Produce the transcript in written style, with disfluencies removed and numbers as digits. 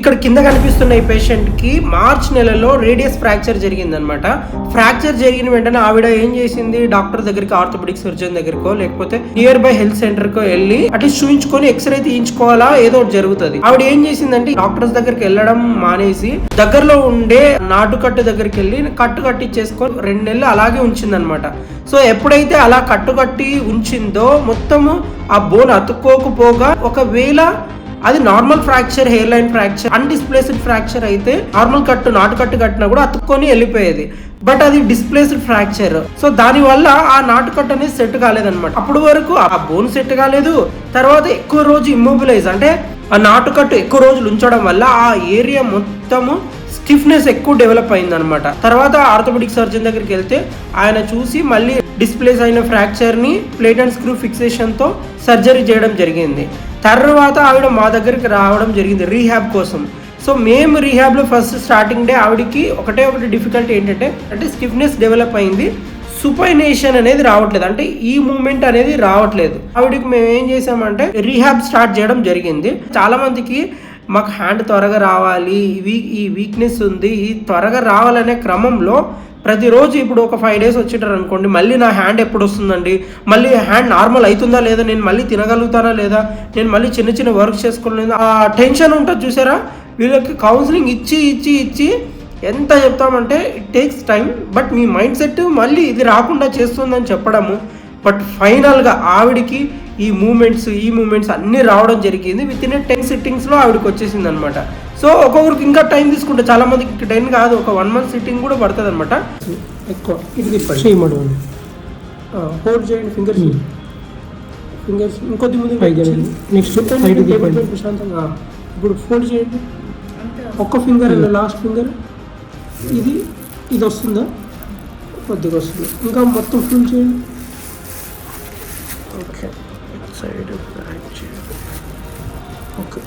ఇక్కడ కింద కనిపిస్తున్న ఈ పేషెంట్ కి మార్చ్ నెలలో రేడియస్ ఫ్రాక్చర్ జరిగిందనమాట. ఫ్రాక్చర్ జరిగిన వెంటనే ఆవిడ ఏం చేసింది, డాక్టర్ దగ్గరికి, ఆర్థోపెడిక్ సర్జన్ దగ్గరకో లేకపోతే నియర్ బై హెల్త్ సెంటర్ కో వెళ్ళి అట్లీస్ట్ చూయించుకొని ఎక్స్రే తీయించుకోవాలా, ఏదో ఒకటి జరుగుతుంది. ఆవిడ ఏం చేసిందంటే డాక్టర్స్ దగ్గరికి వెళ్ళడం మానేసి దగ్గరలో ఉండే నాటుకట్టు దగ్గరికి వెళ్ళి కట్టు కట్టించేసుకొని 2 నెలలు అలాగే ఉంచిందనమాట. సో ఎప్పుడైతే అలా కట్టుకట్టి ఉంచిందో మొత్తము ఆ బోన్ అతుక్కోకపోగా, ఒకవేళ అది normal fracture, hairline fracture, undisplaced fracture అయితే నార్మల్ కట్టు, నాటు కట్టు కట్టినా కూడా అతుక్కొని వెళ్ళిపోయేది. బట్ అది డిస్ప్లేస్డ్ ఫ్రాక్చర్. సో దాని వల్ల ఆ నాటు కట్టు అనేది సెట్ కాలేదన్నమాట. అప్పుడు వరకు ఆ బోన్ సెట్ కాలేదు. తర్వాత ఎక్కువ రోజు ఇమ్మొబిలైజ్ అంటే ఆ నాటు కట్టు ఎక్కువ రోజులు ఉంచడం వల్ల ఆ ఏరియా మొత్తము స్టిఫ్నెస్ ఎక్కువ డెవలప్ అయిందనమాట. తర్వాత ఆర్థోపెడిక్ సర్జన్ దగ్గరికి వెళ్తే ఆయన చూసి మళ్ళీ డిస్ప్లేస్ అయిన ఫ్రాక్చర్ ని ప్లేట్ అండ్ స్క్రూ ఫిక్సేషన్ తో సర్జరీ చేయడం జరిగింది. తర్వాత ఆవిడ మా దగ్గరికి రావడం జరిగింది రీహాబ్ కోసం. సో మేము రీహాబ్లో ఫస్ట్ స్టార్టింగ్ డే ఆవిడకి ఒకటి డిఫికల్టీ ఏంటంటే స్టిఫ్నెస్ డెవలప్ అయింది, సుపైనేషన్ అనేది రావట్లేదు, అంటే ఈ మూమెంట్ అనేది రావట్లేదు. ఆవిడకి మేము ఏం చేసామంటే రీహాబ్ స్టార్ట్ చేయడం జరిగింది. చాలా మందికి మాకు హ్యాండ్ త్వరగా రావాలి, ఈ వీక్నెస్ ఉంది, ఈ త్వరగా రావాలనే క్రమంలో ప్రతిరోజు ఇప్పుడు ఒక 5 days వచ్చింటారు అనుకోండి, మళ్ళీ నా హ్యాండ్ ఎప్పుడు వస్తుందండి, మళ్ళీ హ్యాండ్ నార్మల్ అవుతుందా లేదా, నేను మళ్ళీ తినగలుగుతానా లేదా, నేను మళ్ళీ చిన్న చిన్న వర్క్ చేసుకోలేదు, ఆ టెన్షన్ ఉంటుంది చూసారా. వీళ్ళకి కౌన్సిలింగ్ ఇచ్చి ఎంత చెప్తామంటే ఇట్ టేక్స్ టైం, బట్ మీ మైండ్ సెట్ మళ్ళీ ఇది రాకుండా చేస్తుందని చెప్పడము. బట్ ఫైనల్గా ఆవిడికి ఈ మూమెంట్స్ అన్నీ రావడం జరిగింది. విత్ ఇన్ 10 sittings ఆవిడకి వచ్చేసింది అనమాట. సో ఒక్కొక్కరికి ఇంకా టైం తీసుకుంటే, చాలా మందికి 10 కాదు, ఒక 1 month సిట్టింగ్ కూడా పడుతుంది అనమాట. ఎక్కువ ఇది చేయమడు హోల్డ్ చేయండి, ఫింగర్స్ ఇంకొద్ది ముందు నెక్స్ట్ ప్రశాంతంగా. ఇప్పుడు ఫోల్డ్ చేయండి, ఒక్క ఫింగర్ లాస్ట్ ఫింగర్ ఇది వస్తుందా, కొద్దిగా వస్తుంది, ఇంకా మొత్తం ఫుల్ చేయండి. Okay, side okay.